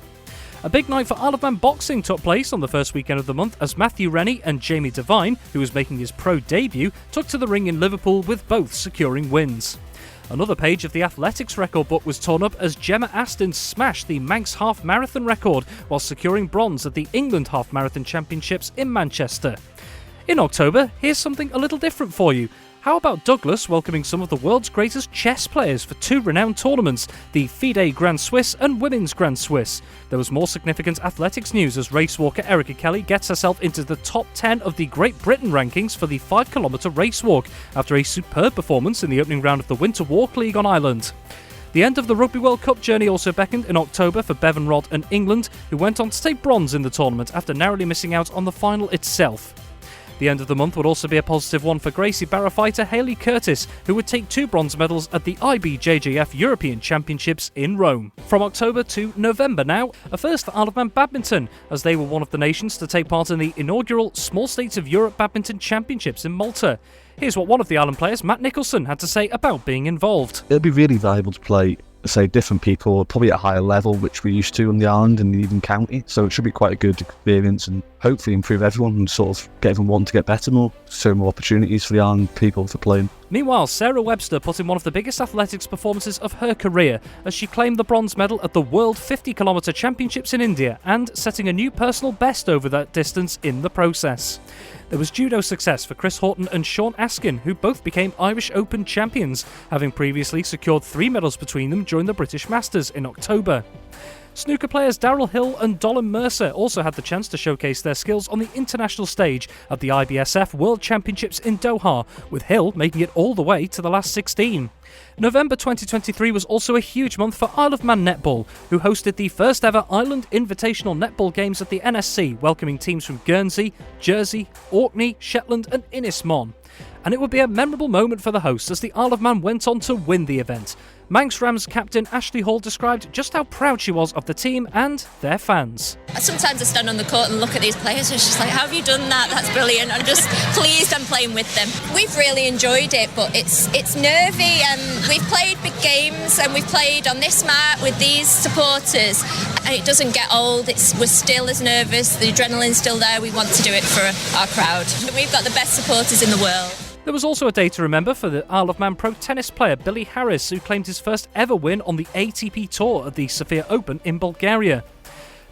A big night for Isle of Man boxing took place on the first weekend of the month as Matthew Rennie and Jamie Devine, who was making his pro debut, took to the ring in Liverpool with both securing wins. Another page of the athletics record book was torn up as Gemma Aston smashed the Manx half marathon record while securing bronze at the England Half Marathon Championships in Manchester. In October, here's something a little different for you. How about Douglas welcoming some of the world's greatest chess players for two renowned tournaments, the FIDE Grand Swiss and Women's Grand Swiss? There was more significant athletics news as race walker Erica Kelly gets herself into the top 10 of the Great Britain rankings for the 5-kilometre race walk after a superb performance in the opening round of the Winter Walk League on Ireland. The end of the Rugby World Cup journey also beckoned in October for Bevan Rodd and England, who went on to take bronze in the tournament after narrowly missing out on the final itself. The end of the month would also be a positive one for Gracie Barra fighter Hayley Curtis, who would take 2 bronze medals at the IBJJF European Championships in Rome. From October to November now, a first for Isle of Man badminton, as they were one of the nations to take part in the inaugural Small States of Europe Badminton Championships in Malta. Here's what one of the island players, Matt Nicholson, had to say about being involved. It'll be really valuable to play, say, different people, probably at a higher level, which we're used to on the island and even county. So it should be quite a good experience and hopefully improve everyone and sort of get everyone wanting to get better more, so more opportunities for the island people for playing. Meanwhile, Sarah Webster put in one of the biggest athletics performances of her career as she claimed the bronze medal at the World 50km Championships in India and setting a new personal best over that distance in the process. There was judo success for Chris Horton and Sean Askin, who both became Irish Open champions, having previously secured 3 medals between them during the British Masters in October. Snooker players Daryl Hill and Dolan Mercer also had the chance to showcase their skills on the international stage at the IBSF World Championships in Doha, with Hill making it all the way to the last 16. November 2023 was also a huge month for Isle of Man Netball, who hosted the first ever Island Invitational Netball Games at the NSC, welcoming teams from Guernsey, Jersey, Orkney, Shetland and Innismon. And it would be a memorable moment for the hosts as the Isle of Man went on to win the event. Manx Rams captain Ashley Hall described just how proud she was of the team and their fans. Sometimes I stand on the court and look at these players and it's just like, how have you done that? That's brilliant. I'm just pleased I'm playing with them. We've really enjoyed it, but it's nervy. We've played big games and we've played on this mat with these supporters and it doesn't get old. We're still as nervous. The adrenaline's still there. We want to do it for our crowd. We've got the best supporters in the world. There was also a day to remember for the Isle of Man pro tennis player Billy Harris, who claimed his first ever win on the ATP Tour at the Sofia Open in Bulgaria.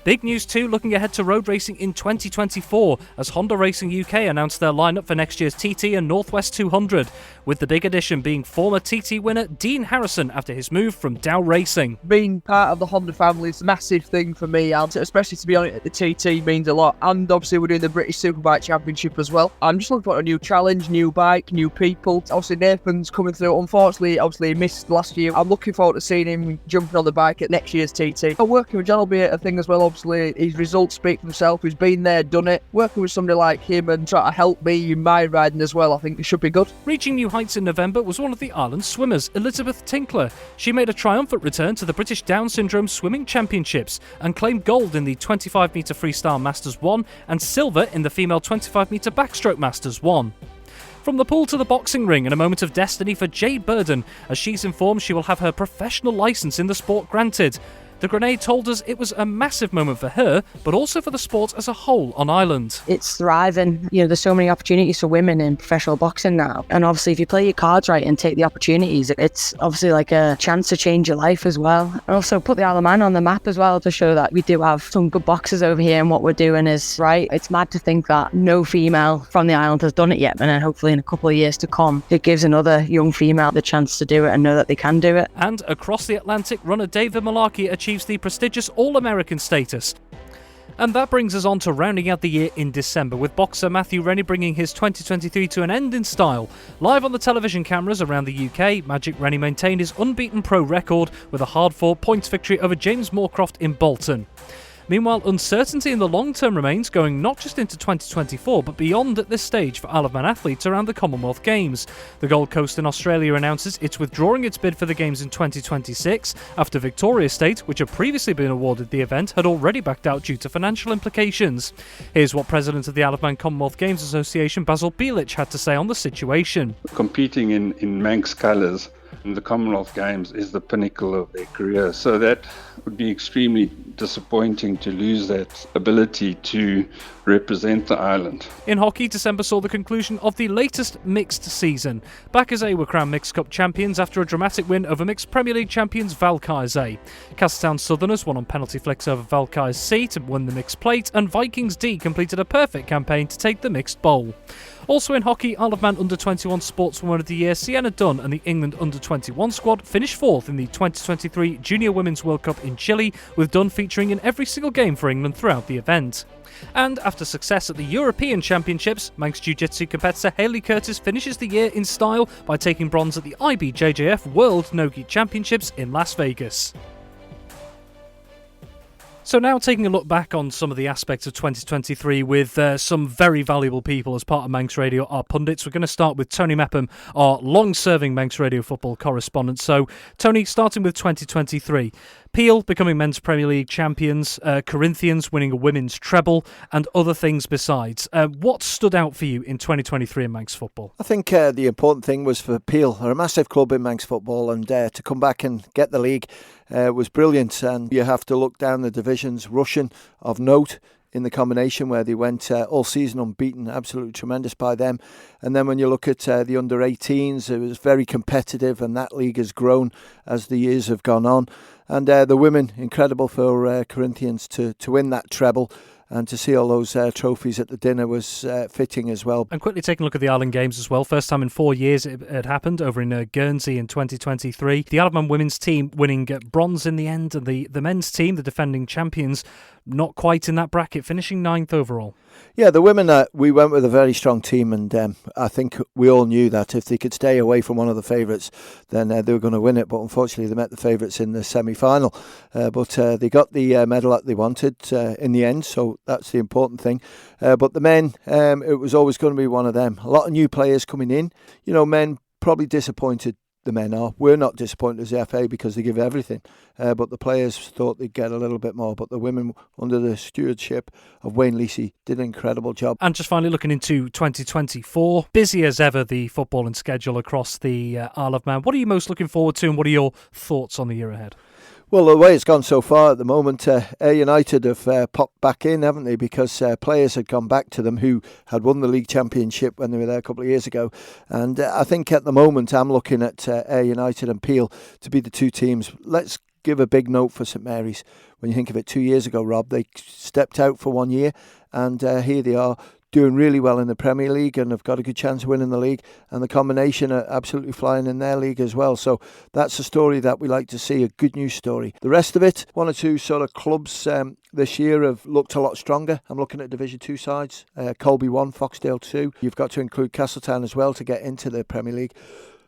Big news too looking ahead to road racing in 2024 as Honda Racing UK announced their lineup for next year's TT and Northwest 200, with the big addition being former TT winner Dean Harrison after his move from Dow Racing. Being part of the Honda family is a massive thing for me, and especially to be on it at the TT means a lot, and obviously we're doing the British Superbike Championship as well. I'm just looking for a new challenge, new bike, new people. Obviously Nathan's coming through. Unfortunately, he missed last year. I'm looking forward to seeing him jumping on the bike at next year's TT. Working with John will be a thing as well. obviously his results speak for himself. He's been there, done it. Working with somebody like him and trying to help me in my riding as well, I think it should be good. Reaching new heights in November was one of the island's swimmers, Elizabeth Tinkler. She made a triumphant return to the British Down Syndrome Swimming Championships and claimed gold in the 25-metre freestyle Masters 1 and silver in the female 25-metre backstroke Masters 1. From the pool to the boxing ring, and a moment of destiny for Jade Burden, as she's informed she will have her professional licence in the sport granted. The Grenade told us it was a massive moment for her, but also for the sport as a whole on Ireland. It's thriving. You know, there's so many opportunities for women in professional boxing now. And obviously, if you play your cards right and take the opportunities, it's obviously like a chance to change your life as well. And also put the Isle of Man on the map as well to show that we do have some good boxers over here and what we're doing is right. It's mad to think that no female from the island has done it yet. And then hopefully in a couple of years to come, it gives another young female the chance to do it and know that they can do it. And across the Atlantic, runner David Malarkey achieves the prestigious All-American status. And that brings us on to rounding out the year in December, with boxer Matthew Rennie bringing his 2023 to an end in style. Live on the television cameras around the UK, Magic Rennie maintained his unbeaten pro record with a hard-fought points victory over James Moorcroft in Bolton. Meanwhile, uncertainty in the long term remains, going not just into 2024 but beyond at this stage for Isle of Man athletes around the Commonwealth Games. The Gold Coast in Australia announces it's withdrawing its bid for the Games in 2026 after Victoria State, which had previously been awarded the event, had already backed out due to financial implications. Here's what President of the Isle of Man Commonwealth Games Association Basil Bielich had to say on the situation. Competing in Manx colours in the Commonwealth Games is the pinnacle of their career, so that would be extremely disappointing to lose that ability to represent the island. In hockey, December saw the conclusion of the latest mixed season. Backers were crowned Mixed Cup champions after a dramatic win over mixed Premier League champions Valkyrie. Castletown Southerners won on penalty flicks over Valkyrie C to win the mixed plate, and Vikings D completed a perfect campaign to take the mixed bowl. Also in hockey, Isle of Man Under-21 Sportswoman of the Year Sienna Dunn and the England Under-21 squad finished fourth in the 2023 Junior Women's World Cup in Chile, with Dunn featuring in every single game for England throughout the event. And after success at the European Championships, Manx Jiu-Jitsu competitor Hayley Curtis finishes the year in style by taking bronze at the IBJJF World No-Gi Championships in Las Vegas. So now taking a look back on some of the aspects of 2023 with some very valuable people as part of Manx Radio, our pundits. We're going to start with Tony Mepham, our long-serving Manx Radio football correspondent. So, Tony, starting with 2023. Peel becoming Men's Premier League champions, Corinthians winning a women's treble, and other things besides. What stood out for you in 2023 in Manx football? I think the important thing was for Peel. They're a massive club in Manx football, and to come back and get the league was brilliant. And you have to look down the divisions. Russian of note in the combination where they went all season unbeaten, absolutely tremendous by them. And then when you look at the under-18s, it was very competitive, and that league has grown as the years have gone on. And the women, incredible for Corinthians to win that treble. And to see all those trophies at the dinner was fitting as well. And quickly taking a look at the Island Games as well. First time in 4 years it had happened over in Guernsey in 2023. The Isle of Man women's team winning bronze in the end, and the men's team, the defending champions, not quite in that bracket, finishing 9th overall. Yeah, the women, we went with a very strong team, and I think we all knew that if they could stay away from one of the favourites, then they were going to win it. But unfortunately, they met the favourites in the semi-final. But they got the medal that they wanted in the end, so that's the important thing. But the men, it was always going to be one of them. A lot of new players coming in. You know, men probably disappointed. The men are. We're not disappointed as the FA because they give everything. But the players thought they'd get a little bit more. But the women, under the stewardship of Wayne Leesey, did an incredible job. And just finally looking into 2024, busy as ever the footballing schedule across the Isle of Man. What are you most looking forward to, and what are your thoughts on the year ahead? Well, the way it's gone so far at the moment, Ayr United have popped back in, haven't they? Because players had gone back to them who had won the league championship when they were there a couple of years ago. And I think at the moment I'm looking at Ayr United and Peel to be the two teams. Let's give a big note for St Mary's. When you think of it, 2 years ago, Rob, they stepped out for 1 year, and here they are, doing really well in the Premier League and have got a good chance of winning the league, and the combination are absolutely flying in their league as well. So that's a story that we like to see, a good news story. The rest of it, one or two sort of clubs this year have looked a lot stronger. I'm looking at Division 2 sides, Colby 1, Foxdale 2. You've got to include Castletown as well to get into the Premier League.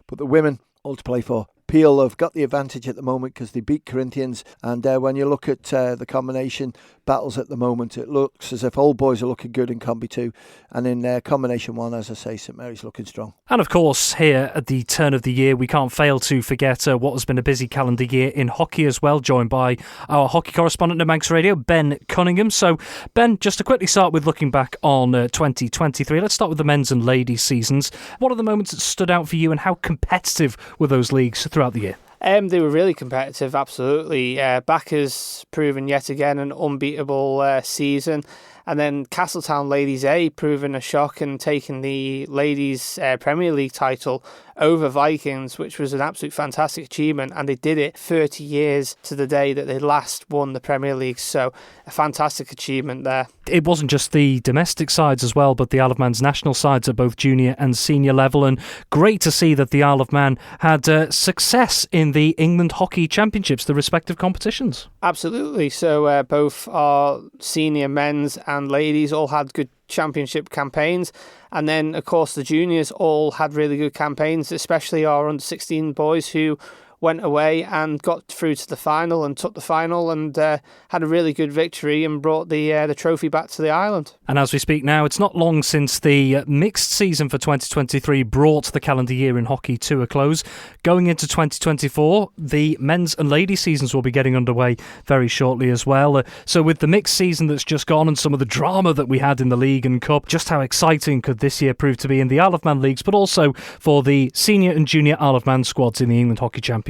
But the women, all to play for. Peel have got the advantage at the moment because they beat Corinthians, and when you look at the combination battles at the moment, it looks as if Old Boys are looking good in Combi 2, and in combination 1, as I say, St Mary's looking strong. And of course, here at the turn of the year, we can't fail to forget what has been a busy calendar year in hockey as well, joined by our hockey correspondent at Manx Radio, Ben Cunningham. So, Ben, just to quickly start with looking back on 2023, let's start with the men's and ladies seasons. What are the moments that stood out for you, and how competitive were those leagues throughout the year? They were really competitive, absolutely. Back has proven yet again an unbeatable season. And then Castletown Ladies A proving a shock and taking the Ladies Premier League title over Vikings, which was an absolute fantastic achievement. And they did it 30 years to the day that they last won the Premier League. So a fantastic achievement there. It wasn't just the domestic sides as well, but the Isle of Man's national sides at both junior and senior level. And great to see that the Isle of Man had success in the England Hockey Championships, the respective competitions. Absolutely. So both our senior men's and ladies all had good championship campaigns, and then of course the juniors all had really good campaigns, especially our under 16 boys who went away and got through to the final and took the final and had a really good victory and brought the trophy back to the island. And as we speak now, it's not long since the mixed season for 2023 brought the calendar year in hockey to a close. Going into 2024, the men's and ladies seasons will be getting underway very shortly as well. So with the mixed season that's just gone and some of the drama that we had in the league and cup, just how exciting could this year prove to be in the Isle of Man leagues, but also for the senior and junior Isle of Man squads in the England Hockey Championships?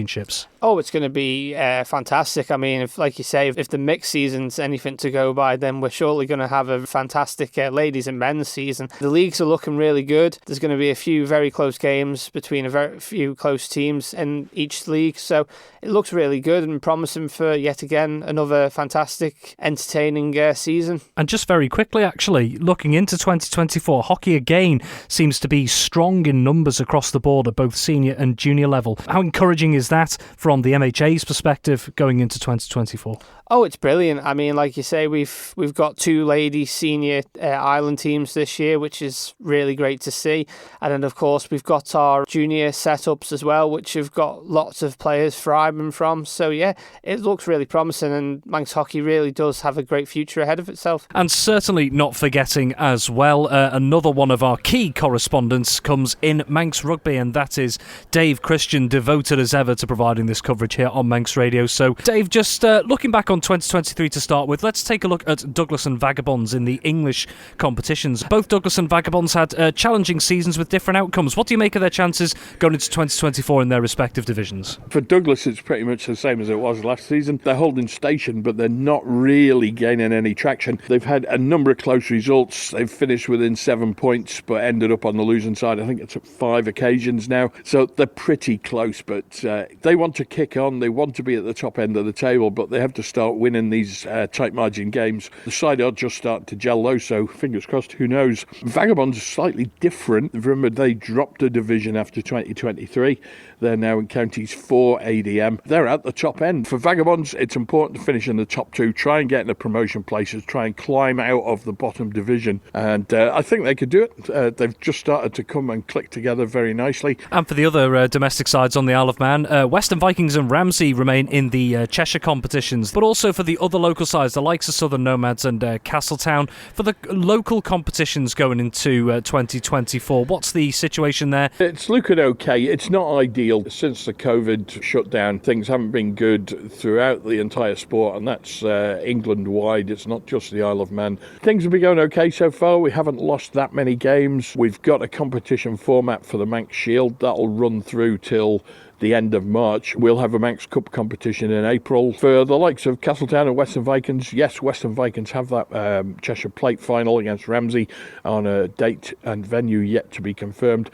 Oh, it's going to be fantastic. I mean, if, like you say, if the mixed season's anything to go by, then we're surely going to have a fantastic ladies and men's season. The leagues are looking really good. There's going to be a few very close games between a very few close teams in each league. So it looks really good and promising for yet again another fantastic, entertaining season. And just very quickly, actually, looking into 2024, hockey again seems to be strong in numbers across the board at both senior and junior level. How encouraging is that from the MHA's perspective going into 2024? Oh, it's brilliant. I mean, like you say, we've got 2 ladies senior island teams this year, which is really great to see. And then, of course, we've got our junior setups as well, which have got lots of players thriving from. So, yeah, it looks really promising, and Manx hockey really does have a great future ahead of itself. And certainly not forgetting as well, another one of our key correspondents comes in Manx Rugby, and that is Dave Christian, devoted as ever to providing this coverage here on Manx Radio. So, Dave, just looking back on 2023 to start with, let's take a look at Douglas and Vagabonds in the English competitions. Both Douglas and Vagabonds had challenging seasons with different outcomes. What do you make of their chances going into 2024 in their respective divisions? For Douglas, it's pretty much the same as it was last season. They're holding station, but they're not really gaining any traction. They've had a number of close results. They've finished within 7 points, but ended up on the losing side. I think it's at 5 occasions now. So they're pretty close, but they want to kick on. They want to be at the top end of the table, but they have to start winning these tight margin games. The side are just starting to gel though, so fingers crossed, who knows. Vagabonds are slightly different. Remember, they dropped a division after 2023. They're now in Counties 4 ADM. They're at the top end. For Vagabonds, it's important to finish in the top 2, try and get in the promotion places, try and climb out of the bottom division. And I think they could do it. They've just started to come and click together very nicely. And for the other domestic sides on the Isle of Man, Western Vikings and Ramsey remain in the Cheshire competitions, but also for the other local sides, the likes of Southern Nomads and Castletown, for the local competitions going into 2024. What's the situation there? It's looking okay. It's not ideal. Since the COVID shutdown, things haven't been good throughout the entire sport, and that's England-wide. It's not just the Isle of Man. Things have been going okay so far. We haven't lost that many games. We've got a competition format for the Manx Shield. That'll run through till the end of March. We'll have a Manx Cup competition in April. For the likes of Castletown and Western Vikings, yes, Western Vikings have that Cheshire Plate final against Ramsey on a date and venue yet to be confirmed.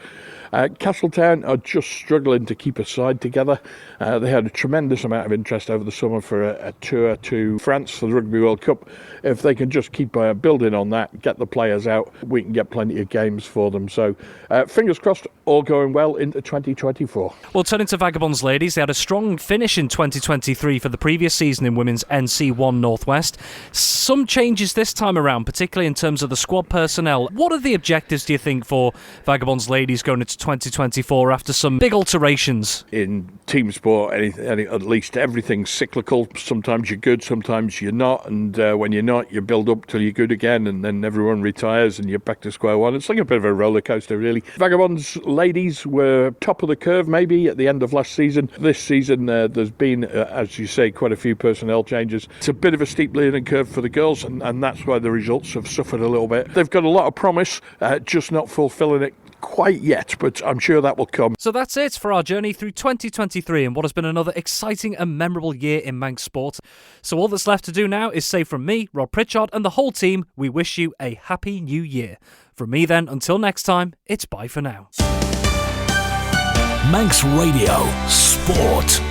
Castletown are just struggling to keep a side together. They had a tremendous amount of interest over the summer for a tour to France for the Rugby World Cup. If they can just keep building on that, get the players out, we can get plenty of games for them. So fingers crossed, all going well into 2024. Well, turning to to Vagabonds ladies. They had a strong finish in 2023 for the previous season in Women's NC1 Northwest. Some changes this time around, particularly in terms of the squad personnel. What are the objectives, do you think, for Vagabonds ladies going into 2024 after some big alterations? In team sport, at least everything's cyclical. Sometimes you're good, sometimes you're not, and when you're not, you build up till you're good again, and then everyone retires and you're back to square one. It's like a bit of a roller coaster, really. Vagabonds ladies were top of the curve maybe at the end of last season. This season there's been, as you say, quite a few personnel changes. It's a bit of a steep learning curve for the girls, and that's why the results have suffered a little bit. They've got a lot of promise, just not fulfilling it quite yet, but I'm sure that will come. So that's it for our journey through 2023 and what has been another exciting and memorable year in Manx sport. So all that's left to do now is say from me, Rob Pritchard, and the whole team, we wish you a happy new year. From me then, until next time, it's bye for now. Manx Radio Sport.